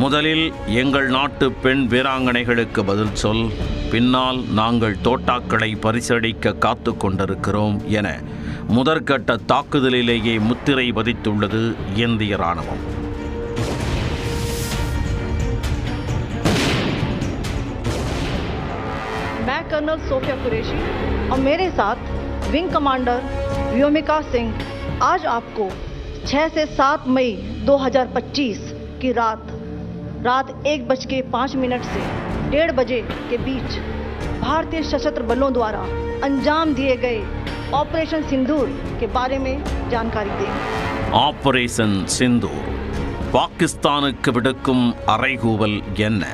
முதலில் எங்கள் நாட்டு பெண் வீராங்கனைகளுக்கு பதில் சொல், பின்னால் நாங்கள் தோட்டாக்களை பரிசளிக்க காத்து கொண்டிருக்கிறோம் என முதற்கட்ட தாக்குதலிலேயே முத்திரை பதித்துள்ளது இந்திய ராணுவம். मैं कर्नल सोफिया कुरैशी और मेरे साथ विंग कमांडर व्योमिका सिंह आज आपको 6 से 7 मई 2025 की रात 1:05 से 1:30 बजे के बीच भारतीय सशस्त्र बलों द्वारा अंजाम दिए गए ऑपरेशन सिंदूर के बारे में जानकारी देंगे. ஆபரேஷன் சிந்தூர் பாகிஸ்தானுக்கு விடுக்கும் அறைகூவல் என்ன?